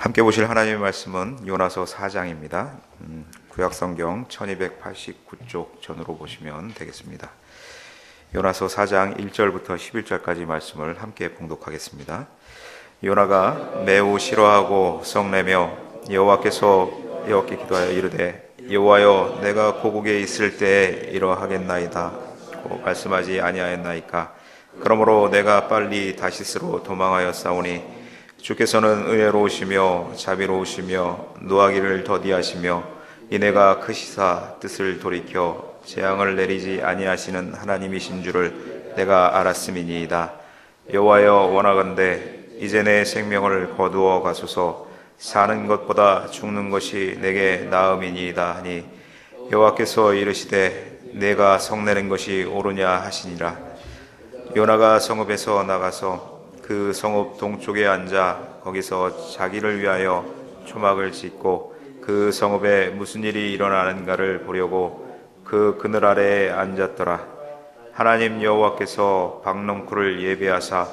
함께 보실 하나님의 말씀은 요나서 4장입니다. 구약성경 1289쪽 전으로 보시면 되겠습니다. 요나서 4장 1절부터 11절까지 말씀을 함께 봉독하겠습니다. 요나가 매우 싫어하고 성내며 여호와께 기도하여 이르되 여호와여, 내가 고국에 있을 때에 이러하겠나이다 고 말씀하지 아니하였나이까. 그러므로 내가 빨리 다시스로 도망하여 싸우니 주께서는 은혜로우시며 자비로우시며 노하기를 더디하시며 이내가 크시사 뜻을 돌이켜 재앙을 내리지 아니하시는 하나님이신 줄을 내가 알았음이니이다. 여호와여, 원하건대 이제 내 생명을 거두어 가소서. 사는 것보다 죽는 것이 내게 나음이니이다 하니 여호와께서 이르시되 내가 성내는 것이 옳으냐 하시니라. 요나가 성읍에서 나가서 그 성읍 동쪽에 앉아 거기서 자기를 위하여 초막을 짓고 그 성읍에 무슨 일이 일어나는가를 보려고 그 그늘 아래에 앉았더라. 하나님 여호와께서 박넝쿨을 예비하사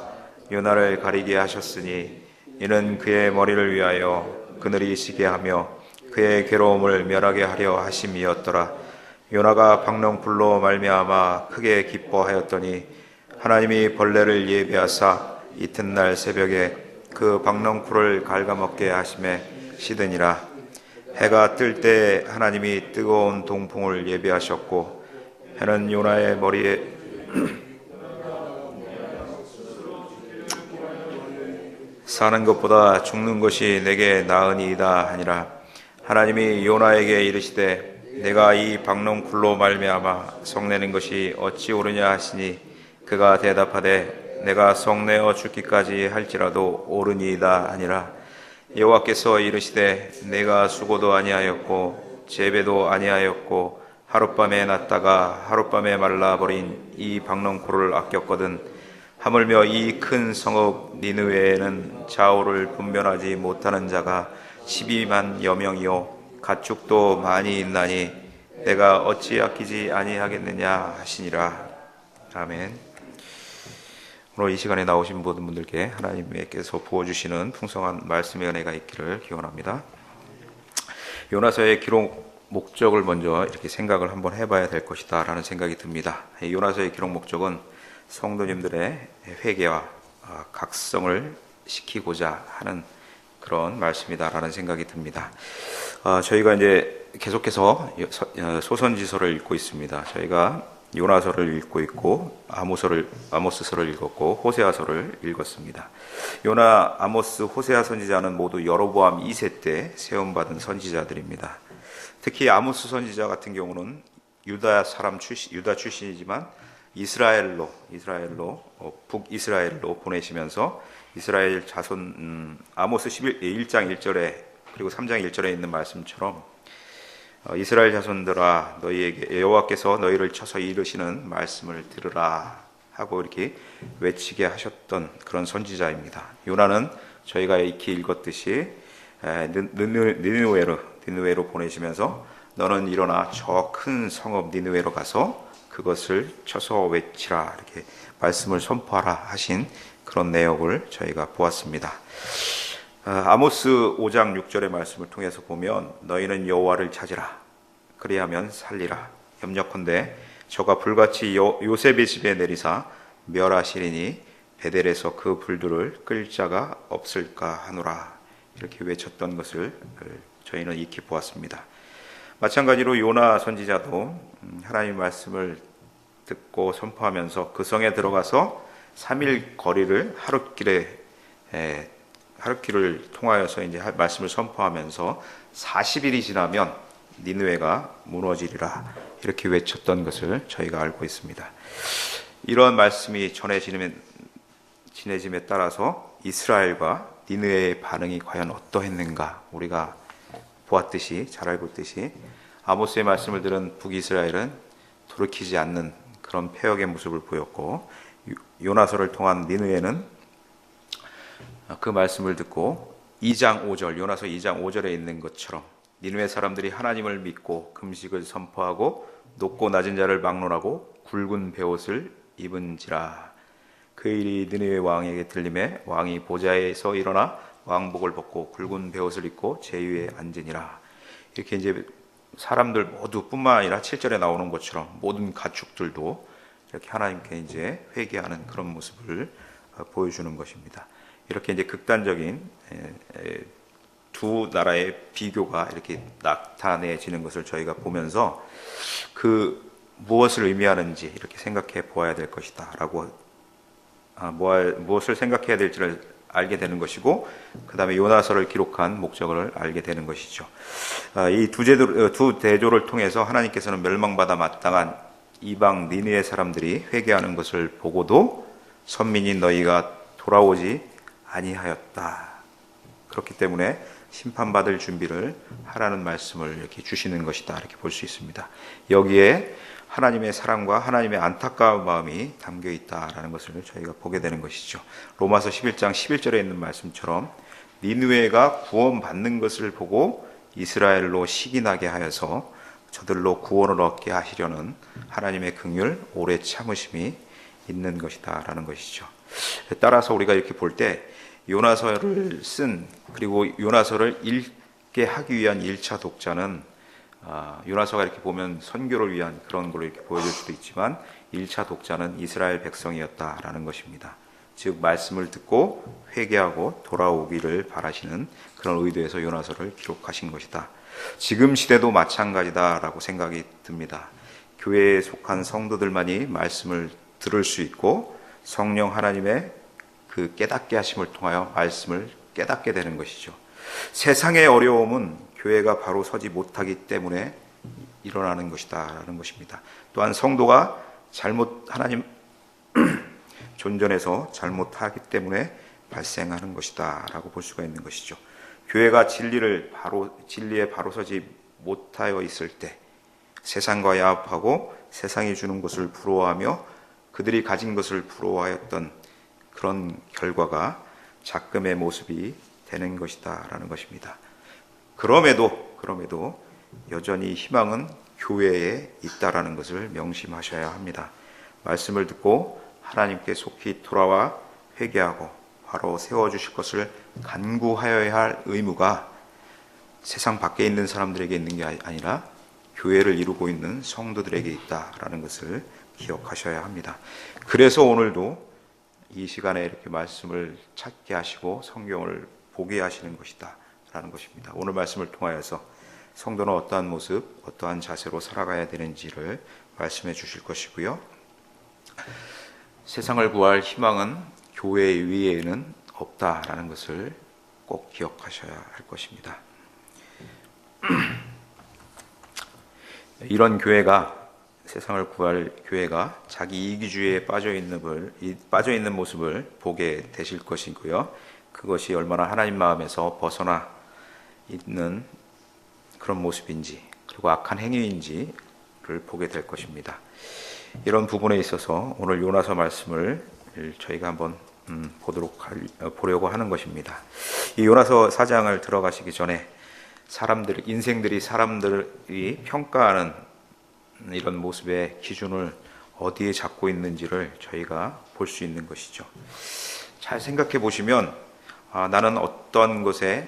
요나를 가리게 하셨으니 이는 그의 머리를 위하여 그늘이 지게 하며 그의 괴로움을 멸하게 하려 하심이었더라. 요나가 박넝쿨로 말미암아 크게 기뻐하였더니 하나님이 벌레를 예비하사 이튿날 새벽에 그 박넝쿨을 갉아먹게 하심에 시드니라. 해가 뜰 때 하나님이 뜨거운 동풍을 예비하셨고 해는 요나의 머리에 사는 것보다 죽는 것이 내게 나으니이다 하니라. 하나님이 요나에게 이르시되 내가 이 박넝쿨로 말미암아 성내는 것이 어찌 옳으냐 하시니 그가 대답하되 내가 성내어 죽기까지 할지라도 옳으니이다 하니라. 여호와께서 이르시되 내가 수고도 아니하였고 재배도 아니하였고 하룻밤에 났다가 하룻밤에 말라버린 이 박넝쿨을 아꼈거든. 하물며 이 큰 성읍 니느웨에는 좌우를 분별하지 못하는 자가 12만여 명이요 가축도 많이 있나니 내가 어찌 아끼지 아니하겠느냐 하시니라. 아멘. 오늘 이 시간에 나오신 모든 분들께 하나님께서 부어주시는 풍성한 말씀의 은혜가 있기를 기원합니다. 요나서의 기록 목적을 먼저 이렇게 생각을 한번 해봐야 될 것이다 라는 생각이 듭니다. 요나서의 기록 목적은 성도님들의 회개와 각성을 시키고자 하는 그런 말씀이다라는 생각이 듭니다. 저희가 이제 계속해서 소선지서를 읽고 있습니다. 저희가 요나서를 읽고 있고 아모스서를 읽었고 호세아서를 읽었습니다. 요나, 아모스, 호세아 선지자는 모두 여로보암 2세 때 세움받은 선지자들입니다. 특히 아모스 선지자 같은 경우는 유다 출신이지만 이스라엘로 북이스라엘로 보내시면서 이스라엘 자손 아모스 1장 1절에 그리고 3장 1절에 있는 말씀처럼 이스라엘 자손들아 너희에게 여호와께서 너희를 쳐서 이르시는 말씀을 들으라 하고 이렇게 외치게 하셨던 그런 선지자입니다. 요나는 저희가 익히 읽었듯이 니느웨로 보내시면서 너는 일어나 저 큰 성읍 니느웨로 가서 그것을 쳐서 외치라 이렇게 말씀을 선포하라 하신 그런 내용을 저희가 보았습니다. 아모스 5장 6절의 말씀을 통해서 보면 너희는 여호와를 찾으라 그리하면 살리라. 염려컨대 저가 불같이 요셉의 집에 내리사 멸하시리니 베델에서 그 불들을 끌 자가 없을까 하노라 이렇게 외쳤던 것을 저희는 익히 보았습니다. 마찬가지로 요나 선지자도 하나님의 말씀을 듣고 선포하면서 그 성에 들어가서 3일 거리를 하룻길을 통하여서 이제 말씀을 선포하면서 40일이 지나면 니느웨가 무너지리라 이렇게 외쳤던 것을 저희가 알고 있습니다. 이러한 말씀이 전해짐에 따라서 이스라엘과 니느웨의 반응이 과연 어떠했는가 우리가 보았듯이 잘 알고 있듯이 아모스의 말씀을 들은 북이스라엘은 돌이키지 않는 그런 패역의 모습을 보였고 요나서를 통한 니느웨는 그 말씀을 듣고 2장 5절 요나서 2장 5절에 있는 것처럼 니느웨 사람들이 하나님을 믿고 금식을 선포하고 높고 낮은 자를 막론하고 굵은 베옷을 입은지라. 그 일이 느헤의 왕에게 들림에 왕이 보좌에서 일어나 왕복을 벗고 굵은 베옷을 입고 제 위에 앉으니라. 이렇게 이제 사람들 모두 뿐만 아니라 7절에 나오는 것처럼 모든 가축들도 이렇게 하나님께 이제 회개하는 그런 모습을 보여주는 것입니다. 이렇게 이제 극단적인 두 나라의 비교가 이렇게 나타내지는 것을 저희가 보면서 그 무엇을 의미하는지 이렇게 생각해 보아야 될 것이다 라고 무엇을 생각해야 될지를 알게 되는 것이고, 그 다음에 요나서를 기록한 목적을 알게 되는 것이죠. 이 두 대조를 통해서 하나님께서는 멸망받아 마땅한 이방 니느웨 사람들이 회개하는 것을 보고도 선민인 너희가 돌아오지 아니하였다. 그렇기 때문에 심판받을 준비를 하라는 말씀을 이렇게 주시는 것이다, 이렇게 볼 수 있습니다. 여기에 하나님의 사랑과 하나님의 안타까운 마음이 담겨 있다라는 것을 저희가 보게 되는 것이죠. 로마서 11장 11절에 있는 말씀처럼 니느웨가 구원받는 것을 보고 이스라엘로 시기나게 하여서 저들로 구원을 얻게 하시려는 하나님의 긍휼, 오래 참으심이 있는 것이다 라는 것이죠. 따라서 우리가 이렇게 볼 때 요나서를 쓴, 그리고 요나서를 읽게 하기 위한 1차 독자는 요나서가 이렇게 보면 선교를 위한 그런 걸로 이렇게 보여줄 수도 있지만 1차 독자는 이스라엘 백성이었다라는 것입니다. 즉 말씀을 듣고 회개하고 돌아오기를 바라시는 그런 의도에서 요나서를 기록하신 것이다. 지금 시대도 마찬가지다라고 생각이 듭니다. 교회에 속한 성도들만이 말씀을 들을 수 있고 성령 하나님의 그 깨닫게 하심을 통하여 말씀을 깨닫게 되는 것이죠. 세상의 어려움은 교회가 바로 서지 못하기 때문에 일어나는 것이다라는 것입니다. 또한 성도가 하나님 존전에서 잘못하기 때문에 발생하는 것이다라고 볼 수가 있는 것이죠. 교회가 진리에 바로 서지 못하여 있을 때 세상과 야합하고 세상이 주는 것을 부러워하며 그들이 가진 것을 부러워하였던 그런 결과가 작금의 모습이 되는 것이다라는 것입니다. 그럼에도 여전히 희망은 교회에 있다라는 것을 명심하셔야 합니다. 말씀을 듣고 하나님께 속히 돌아와 회개하고 바로 세워주실 것을 간구하여야 할 의무가 세상 밖에 있는 사람들에게 있는 게 아니라 교회를 이루고 있는 성도들에게 있다라는 것을 기억하셔야 합니다. 그래서 오늘도 이 시간에 이렇게 말씀을 찾게 하시고 성경을 보게 하시는 것이다 라는 것입니다. 오늘 말씀을 통하여서 성도는 어떠한 모습, 어떠한 자세로 살아가야 되는지를 말씀해 주실 것이고요. 세상을 구할 희망은 교회 위에는 없다라는 것을 꼭 기억하셔야 할 것입니다. 이런 교회가, 세상을 구할 교회가 자기 이기주의에 빠져 있는 모습을 보게 되실 것이고요. 그것이 얼마나 하나님 마음에서 벗어나 있는 그런 모습인지, 그리고 악한 행위인지를 보게 될 것입니다. 이런 부분에 있어서 오늘 요나서 말씀을 저희가 한번 보려고 하는 것입니다. 이 요나서 4장을 들어가시기 전에 인생들이 사람들이 평가하는 이런 모습의 기준을 어디에 잡고 있는지를 저희가 볼 수 있는 것이죠. 잘 생각해 보시면 나는 어떤 것에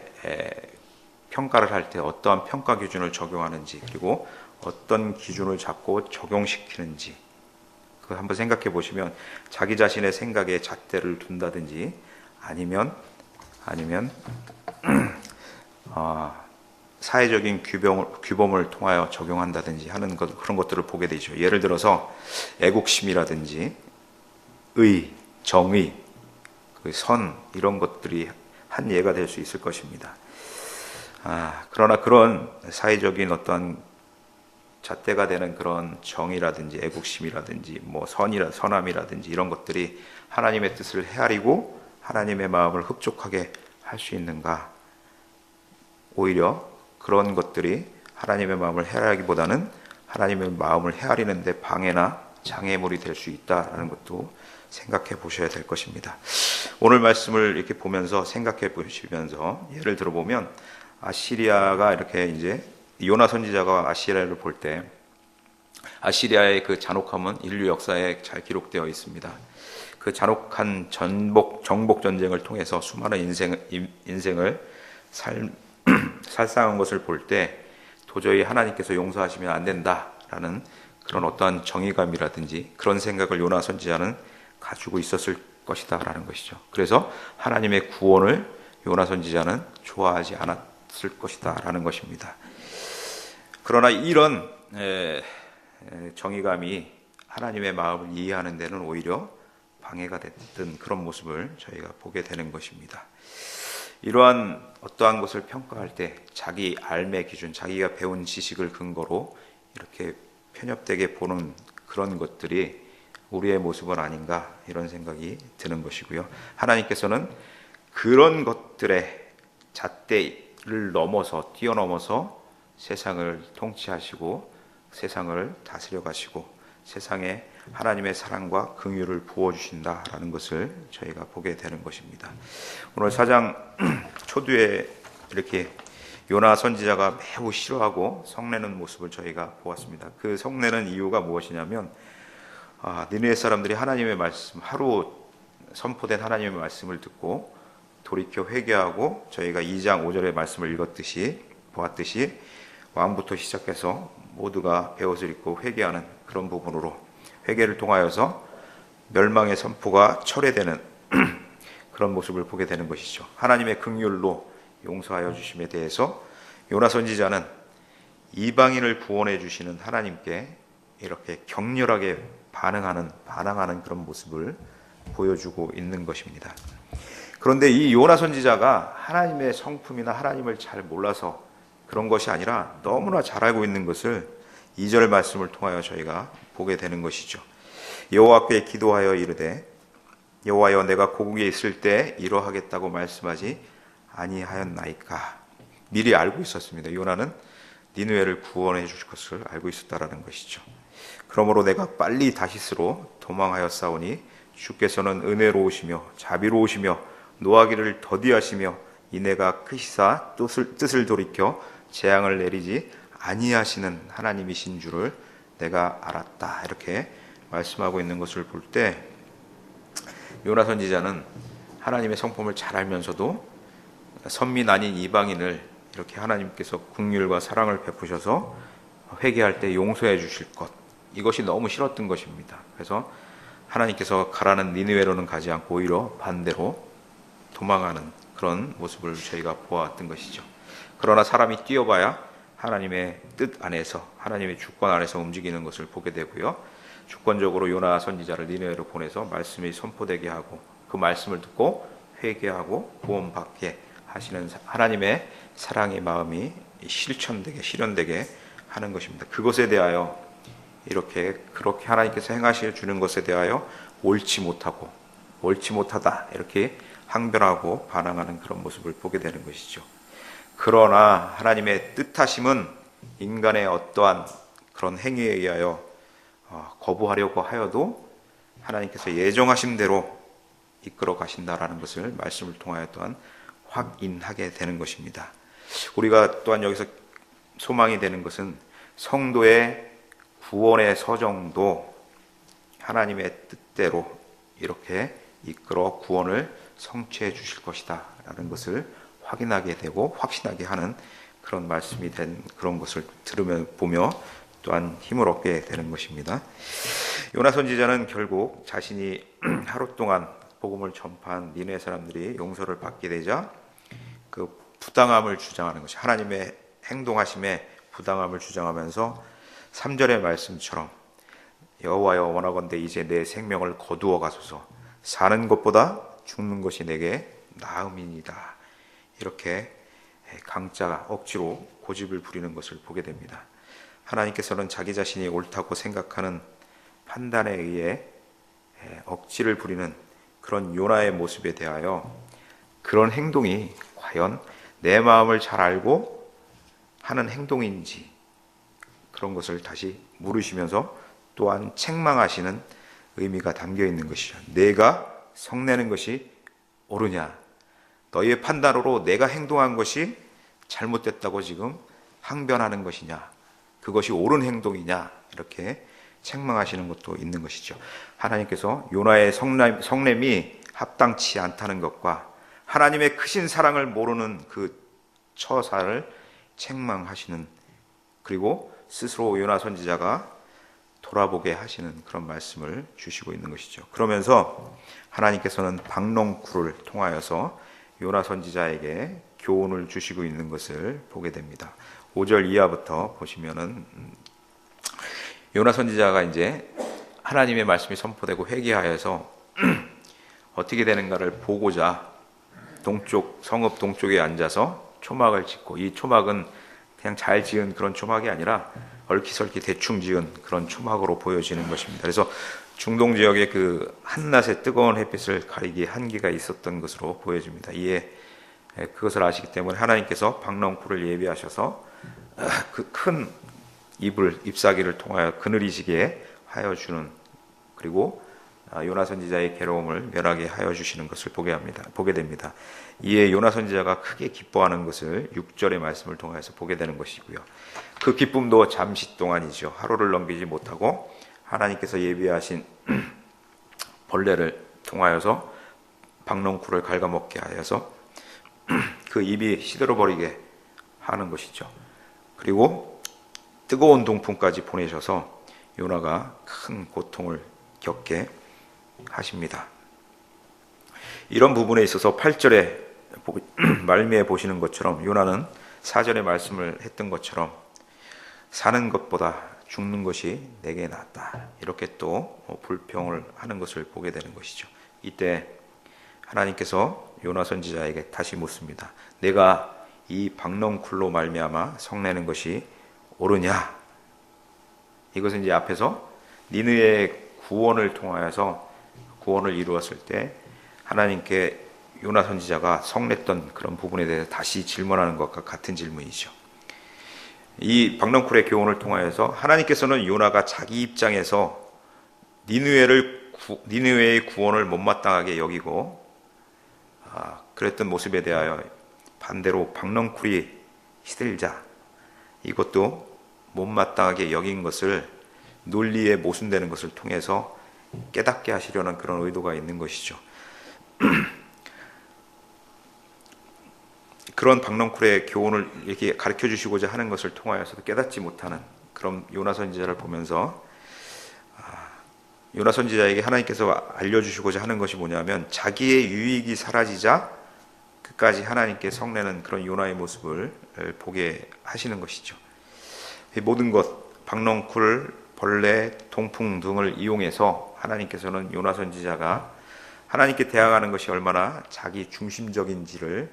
평가를 할 때 어떠한 평가 기준을 적용하는지, 그리고 어떤 기준을 잡고 적용시키는지 그걸 한번 생각해 보시면 자기 자신의 생각에 잣대를 둔다든지 아니면 사회적인 규범을 통하여 적용한다든지 하는 그런 것들을 보게 되죠. 예를 들어서 애국심이라든지 정의, 선, 이런 것들이 한 예가 될 수 있을 것입니다. 그러나 그런 사회적인 어떤 잣대가 되는 그런 정의라든지 애국심이라든지 선함이라든지 이런 것들이 하나님의 뜻을 헤아리고 하나님의 마음을 흡족하게 할 수 있는가? 오히려 그런 것들이 하나님의 마음을 헤아리기보다는 하나님의 마음을 헤아리는 데 방해나 장애물이 될 수 있다는 것도 생각해 보셔야 될 것입니다. 오늘 말씀을 이렇게 보면서 생각해 보시면서 예를 들어 보면 아시리아가 이렇게 이제 요나 선지자가 아시리아를 볼 때 아시리아의 그 잔혹함은 인류 역사에 잘 기록되어 있습니다. 그 잔혹한 정복 전쟁을 통해서 수많은 인생을 살상한 것을 볼 때 도저히 하나님께서 용서하시면 안 된다라는 그런 어떠한 정의감이라든지 그런 생각을 요나 선지자는 가지고 있었을 것이다라는 것이죠. 그래서 하나님의 구원을 요나 선지자는 좋아하지 않았을 것이다라는 것입니다. 그러나 이런 정의감이 하나님의 마음을 이해하는 데는 오히려 방해가 됐던 그런 모습을 저희가 보게 되는 것입니다. 이러한 어떠한 것을 평가할 때 자기 삶의 기준, 자기가 배운 지식을 근거로 이렇게 편협되게 보는 그런 것들이 우리의 모습은 아닌가 이런 생각이 드는 것이고요. 하나님께서는 그런 것들의 잣대를 뛰어넘어서 세상을 통치하시고 세상을 다스려 가시고 세상에 하나님의 사랑과 긍휼을 부어주신다라는 것을 저희가 보게 되는 것입니다. 오늘 4장 초두에 이렇게 요나 선지자가 매우 싫어하고 성내는 모습을 저희가 보았습니다. 그 성내는 이유가 무엇이냐면 니느웨 사람들이 하나님의 말씀, 하루 선포된 하나님의 말씀을 듣고 돌이켜 회개하고 저희가 2장 5절의 말씀을 보았듯이 왕부터 시작해서 모두가 베옷을 입고 회개하는 그런 부분으로 회개를 통하여서 멸망의 선포가 철회되는 그런 모습을 보게 되는 것이죠. 하나님의 긍휼로 용서하여 주심에 대해서 요나 선지자는 이방인을 구원해 주시는 하나님께 이렇게 격렬하게 반항하는 그런 모습을 보여주고 있는 것입니다. 그런데 이 요나 선지자가 하나님의 성품이나 하나님을 잘 몰라서 그런 것이 아니라 너무나 잘 알고 있는 것을 2절 말씀을 통하여 저희가 보게 되는 것이죠. 여호와께 기도하여 이르되 여호와여 내가 고국에 있을 때 이러하겠다고 말씀하지 아니하였나이까. 미리 알고 있었습니다. 요나는 니느웨를 구원해 주실 것을 알고 있었다라는 것이죠. 그러므로 내가 빨리 다시스로 도망하였사오니 주께서는 은혜로우시며 자비로우시며 노하기를 더디하시며 이내가 크시사 뜻을 돌이켜 재앙을 내리지 아니하시는 하나님이신 줄을 내가 알았다. 이렇게 말씀하고 있는 것을 볼 때 요나 선지자는 하나님의 성품을 잘 알면서도 선민 아닌 이방인을 이렇게 하나님께서 긍휼과 사랑을 베푸셔서 회개할 때 용서해 주실 것, 이것이 너무 싫었던 것입니다. 그래서 하나님께서 가라는 니느웨로는 가지 않고 오히려 반대로 도망하는 그런 모습을 저희가 보았던 것이죠. 그러나 사람이 뛰어봐야 하나님의 뜻 안에서, 하나님의 주권 안에서 움직이는 것을 보게 되고요. 주권적으로 요나 선지자를 니느웨로 보내서 말씀이 선포되게 하고 그 말씀을 듣고 회개하고 구원받게 하시는 하나님의 사랑의 마음이 실현되게 하는 것입니다. 그것에 대하여 그렇게 하나님께서 행하시어 주는 것에 대하여 옳지 못하다 이렇게 항변하고 반항하는 그런 모습을 보게 되는 것이죠. 그러나 하나님의 뜻하심은 인간의 어떠한 그런 행위에 의하여 거부하려고 하여도 하나님께서 예정하신 대로 이끌어 가신다라는 것을 말씀을 통하여 또한 확인하게 되는 것입니다. 우리가 또한 여기서 소망이 되는 것은 성도의 구원의 서정도 하나님의 뜻대로 이렇게 이끌어 구원을 성취해 주실 것이다 라는 것을 확인하게 되고 확신하게 하는 그런 말씀이 된 그런 것을 보며 또한 힘을 얻게 되는 것입니다. 요나 선지자는 결국 자신이 하루 동안 복음을 전파한 니느웨 사람들이 용서를 받게 되자 그 부당함을 주장하는 것이 하나님의 행동하심에 부당함을 주장하면서 3절의 말씀처럼 여호와여 원하건대 이제 내 생명을 거두어 가소서 사는 것보다 죽는 것이 내게 나음이니이다. 이렇게 강짜 억지로 고집을 부리는 것을 보게 됩니다. 하나님께서는 자기 자신이 옳다고 생각하는 판단에 의해 억지를 부리는 그런 요나의 모습에 대하여 그런 행동이 과연 내 마음을 잘 알고 하는 행동인지 그런 것을 다시 물으시면서 또한 책망하시는 의미가 담겨 있는 것이죠. 내가 성내는 것이 옳으냐? 너희의 판단으로 내가 행동한 것이 잘못됐다고 지금 항변하는 것이냐? 그것이 옳은 행동이냐? 이렇게 책망하시는 것도 있는 것이죠. 하나님께서 요나의 성냄이 합당치 않다는 것과 하나님의 크신 사랑을 모르는 그 처사를 책망하시는, 그리고 스스로 요나 선지자가 돌아보게 하시는 그런 말씀을 주시고 있는 것이죠. 그러면서 하나님께서는 박농쿨을 통하여서 요나 선지자에게 교훈을 주시고 있는 것을 보게 됩니다. 5절 이하부터 보시면은 요나 선지자가 이제 하나님의 말씀이 선포되고 회개하여서 어떻게 되는가를 보고자 성읍 동쪽에 앉아서 초막을 짓고, 이 초막은 그냥 잘 지은 그런 초막이 아니라 얼키설키 대충 지은 그런 초막으로 보여지는 것입니다. 그래서 중동 지역의 그 한낮의 뜨거운 햇빛을 가리기에 한계가 있었던 것으로 보여집니다. 이에 그것을 아시기 때문에 하나님께서 박농쿨을 예비하셔서 그 큰 잎사귀를 통하여 그늘이시게 하여 주는, 그리고 요나 선지자의 괴로움을 면하게 하여 주시는 것을 보게 됩니다. 이에 요나 선지자가 크게 기뻐하는 것을 6절의 말씀을 통해서 보게 되는 것이고요. 그 기쁨도 잠시 동안이죠. 하루를 넘기지 못하고 하나님께서 예비하신 벌레를 통하여서 박농쿨을 갉아먹게 하여서 그 입이 시들어버리게 하는 것이죠. 그리고 뜨거운 동풍까지 보내셔서 요나가 큰 고통을 겪게 하십니다. 이런 부분에 있어서 8절에 말미에 보시는 것처럼 요나는 4절에 말씀을 했던 것처럼 사는 것보다 죽는 것이 내게 낫다, 이렇게 또 불평을 하는 것을 보게 되는 것이죠. 이때 하나님께서 요나 선지자에게 다시 묻습니다. 내가 이 박농쿨로 말미암아 성내는 것이 옳으냐? 이것은 이제 앞에서 니느웨의 구원을 통하여서 구원을 이루었을 때 하나님께 요나 선지자가 성냈던 그런 부분에 대해서 다시 질문하는 것과 같은 질문이죠. 이 박농쿨의 교훈을 통하여서 하나님께서는 요나가 자기 입장에서 니느웨의 구원을 못마땅하게 여기고 그랬던 모습에 대하여 반대로 박농쿨이 시들자, 이것도 못마땅하게 여긴 것을 논리에 모순되는 것을 통해서 깨닫게 하시려는 그런 의도가 있는 것이죠. 그런 박농쿨의 교훈을 이렇게 가르쳐 주시고자 하는 것을 통하여서도 깨닫지 못하는 그런 요나 선지자를 보면서 요나 선지자에게 하나님께서 알려주시고자 하는 것이 뭐냐면 자기의 유익이 사라지자 끝까지 하나님께 성내는 그런 요나의 모습을 보게 하시는 것이죠. 모든 것, 박농쿨, 벌레, 동풍 등을 이용해서 하나님께서는 요나 선지자가 하나님께 대항하는 것이 얼마나 자기 중심적인지를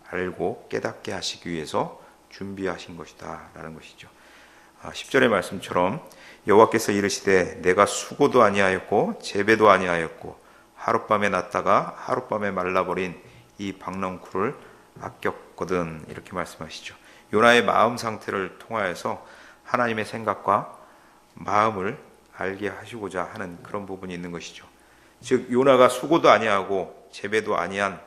알고 깨닫게 하시기 위해서 준비하신 것이다 라는 것이죠. 10절의 말씀처럼 여호와께서 이르시되 내가 수고도 아니하였고 재배도 아니하였고 하룻밤에 났다가 하룻밤에 말라버린 이 박농쿨을 아꼈거든, 이렇게 말씀하시죠. 요나의 마음 상태를 통하여서 하나님의 생각과 마음을 알게 하시고자 하는 그런 부분이 있는 것이죠. 즉 요나가 수고도 아니하고 재배도 아니한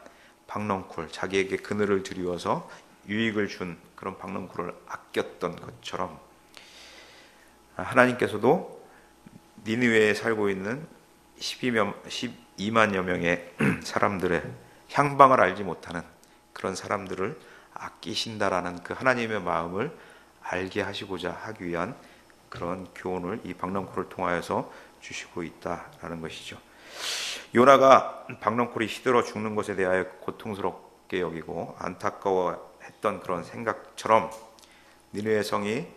박농쿨, 자기에게 그늘을 드리워서 유익을 준 그런 박농쿨을 아꼈던 것처럼 하나님께서도 니느웨에 살고 있는 12만여 명의 사람들의 향방을 알지 못하는 그런 사람들을 아끼신다라는 그 하나님의 마음을 알게 하시고자 하기 위한 그런 교훈을 이 박농쿨을 통하여서 주시고 있다라는 것이죠. 요나가 박농쿨이 시들어 죽는 것에 대하여 고통스럽게 여기고 안타까워했던 그런 생각처럼 니느웨 성이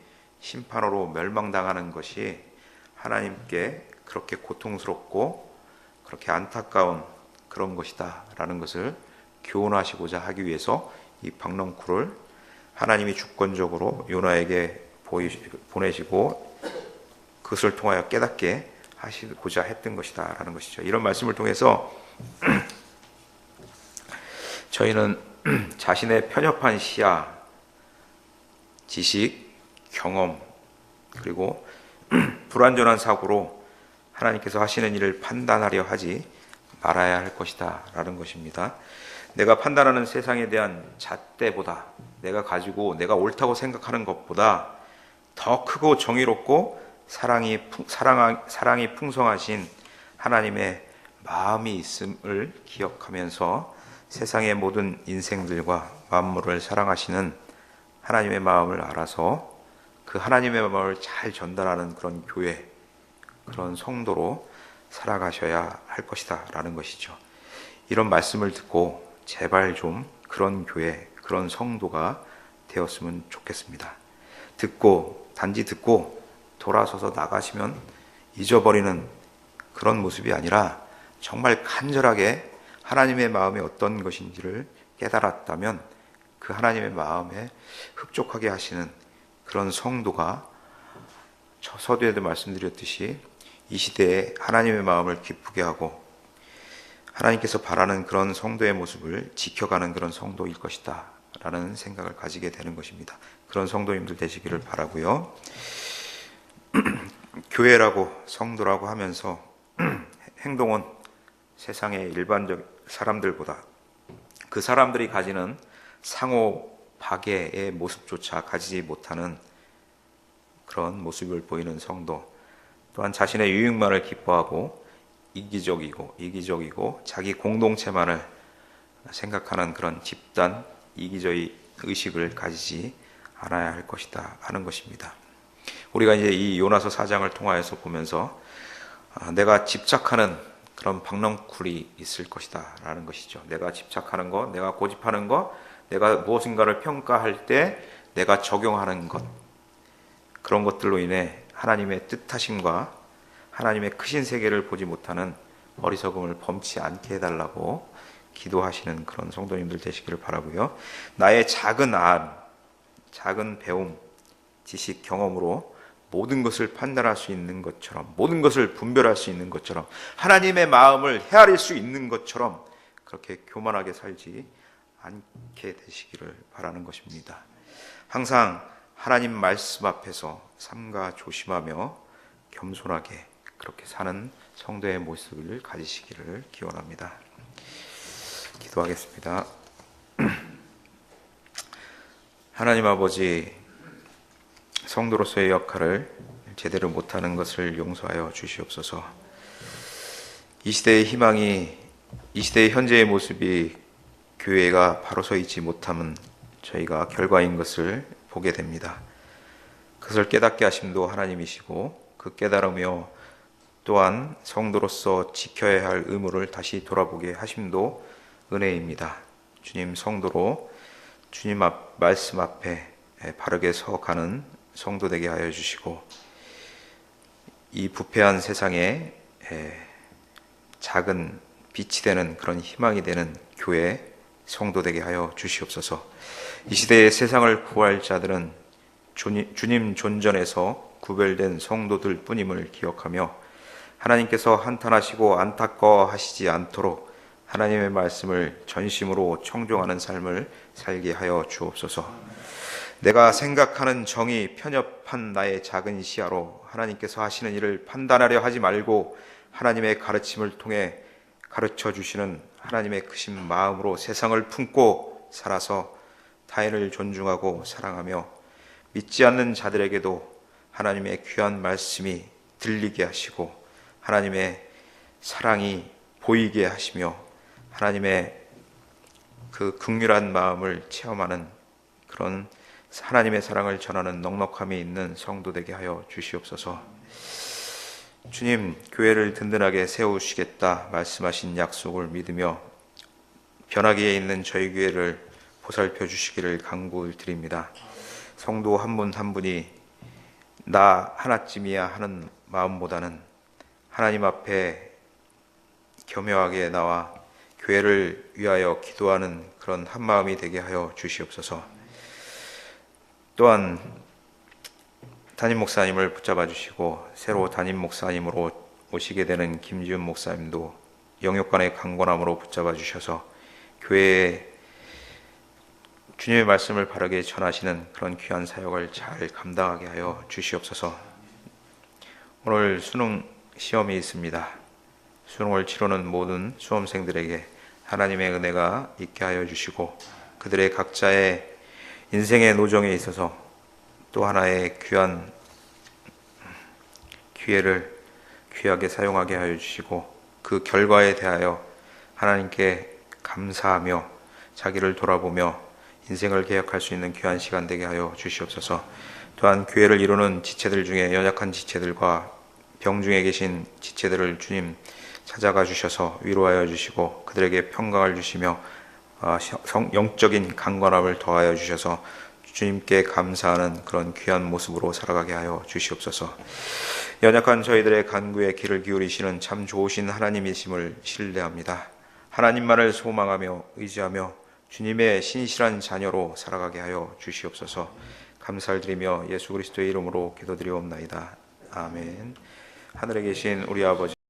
심판으로 멸망당하는 것이 하나님께 그렇게 고통스럽고 그렇게 안타까운 그런 것이다 라는 것을 교훈하시고자 하기 위해서 이 박농쿨을 하나님이 주권적으로 요나에게 보내시고 그것을 통하여 깨닫게 하시고자 했던 것이다 라는 것이죠. 이런 말씀을 통해서 저희는 자신의 편협한 시야, 지식, 경험, 그리고 불완전한 사고로 하나님께서 하시는 일을 판단하려 하지 말아야 할 것이다 라는 것입니다. 내가 판단하는 세상에 대한 잣대보다 내가 가지고 내가 옳다고 생각하는 것보다 더 크고 정의롭고 사랑이 풍성하신 하나님의 마음이 있음을 기억하면서 세상의 모든 인생들과 만물을 사랑하시는 하나님의 마음을 알아서 그 하나님의 마음을 잘 전달하는 그런 교회, 그런 성도로 살아가셔야 할 것이다 라는 것이죠. 이런 말씀을 듣고 제발 좀 그런 교회, 그런 성도가 되었으면 좋겠습니다. 단지 듣고 돌아서서 나가시면 잊어버리는 그런 모습이 아니라 정말 간절하게 하나님의 마음이 어떤 것인지를 깨달았다면 그 하나님의 마음에 흡족하게 하시는 그런 성도가 서두에도 말씀드렸듯이 이 시대에 하나님의 마음을 기쁘게 하고 하나님께서 바라는 그런 성도의 모습을 지켜가는 그런 성도일 것이다 라는 생각을 가지게 되는 것입니다. 그런 성도님들 되시기를 바라고요. 교회라고 성도라고 하면서 행동은 세상의 일반적 사람들보다 그 사람들이 가지는 상호 박애의 모습조차 가지지 못하는 그런 모습을 보이는 성도, 또한 자신의 유익만을 기뻐하고 이기적이고 자기 공동체만을 생각하는 그런 집단 이기적의 의식을 가지지 않아야 할 것이다 하는 것입니다. 우리가 이제 이 요나서 4장을 통하여서 보면서 내가 집착하는 그런 박넝쿨이 있을 것이다 라는 것이죠. 내가 집착하는 것, 내가 고집하는 것, 내가 무엇인가를 평가할 때 내가 적용하는 것, 그런 것들로 인해 하나님의 뜻하심과 하나님의 크신 세계를 보지 못하는 어리석음을 범치 않게 해달라고 기도하시는 그런 성도님들 되시기를 바라고요. 나의 작은 배움, 지식, 경험으로 모든 것을 판단할 수 있는 것처럼, 모든 것을 분별할 수 있는 것처럼, 하나님의 마음을 헤아릴 수 있는 것처럼 그렇게 교만하게 살지 않게 되시기를 바라는 것입니다. 항상 하나님 말씀 앞에서 삼가 조심하며 겸손하게 그렇게 사는 성도의 모습을 가지시기를 기원합니다. 기도하겠습니다. 하나님 아버지, 성도로서의 역할을 제대로 못하는 것을 용서하여 주시옵소서. 이 시대의 희망이, 이 시대의 현재의 모습이 교회가 바로 서 있지 못함은 저희가 결과인 것을 보게 됩니다. 그것을 깨닫게 하심도 하나님이시고 그 깨달으며 또한 성도로서 지켜야 할 의무를 다시 돌아보게 하심도 은혜입니다. 주님, 성도로 주님 말씀 앞에 바르게 서가는 성도 되게 하여 주시고 이 부패한 세상에 작은 빛이 되는 그런 희망이 되는 교회 성도 되게 하여 주시옵소서. 이 시대의 세상을 구할 자들은 주님 존전에서 구별된 성도들 뿐임을 기억하며 하나님께서 한탄하시고 안타까워하시지 않도록 하나님의 말씀을 전심으로 청종하는 삶을 살게 하여 주옵소서. 내가 생각하는 정이 편협한 나의 작은 시야로 하나님께서 하시는 일을 판단하려 하지 말고 하나님의 가르침을 통해 가르쳐 주시는 하나님의 크신 마음으로 세상을 품고 살아서 타인을 존중하고 사랑하며 믿지 않는 자들에게도 하나님의 귀한 말씀이 들리게 하시고 하나님의 사랑이 보이게 하시며 하나님의 그 긍휼한 마음을 체험하는 그런 하나님의 사랑을 전하는 넉넉함이 있는 성도 되게 하여 주시옵소서. 주님, 교회를 든든하게 세우시겠다 말씀하신 약속을 믿으며 변하기에 있는 저희 교회를 보살펴 주시기를 간구를 드립니다. 성도 한 분 한 분이 나 하나쯤이야 하는 마음보다는 하나님 앞에 겸허하게 나와 교회를 위하여 기도하는 그런 한 마음이 되게 하여 주시옵소서. 또한 담임 목사님을 붙잡아 주시고 새로 담임 목사님으로 오시게 되는 김지훈 목사님도 영육간의 강건함으로 붙잡아 주셔서 교회에 주님의 말씀을 바르게 전하시는 그런 귀한 사역을 잘 감당하게 하여 주시옵소서. 오늘 수능 시험이 있습니다. 수능을 치르는 모든 수험생들에게 하나님의 은혜가 있게 하여 주시고 그들의 각자의 인생의 노정에 있어서 또 하나의 귀한 기회를 귀하게 사용하게 하여 주시고 그 결과에 대하여 하나님께 감사하며 자기를 돌아보며 인생을 개혁할 수 있는 귀한 시간 되게 하여 주시옵소서. 또한 교회를 이루는 지체들 중에 연약한 지체들과 병중에 계신 지체들을 주님 찾아가 주셔서 위로하여 주시고 그들에게 평강을 주시며 영적인 강건함을 더하여 주셔서 주님께 감사하는 그런 귀한 모습으로 살아가게 하여 주시옵소서. 연약한 저희들의 간구에 귀를 기울이시는 참 좋으신 하나님이심을 신뢰합니다. 하나님만을 소망하며 의지하며 주님의 신실한 자녀로 살아가게 하여 주시옵소서. 감사를 드리며 예수 그리스도의 이름으로 기도드리옵나이다. 아멘. 하늘에 계신 우리 아버지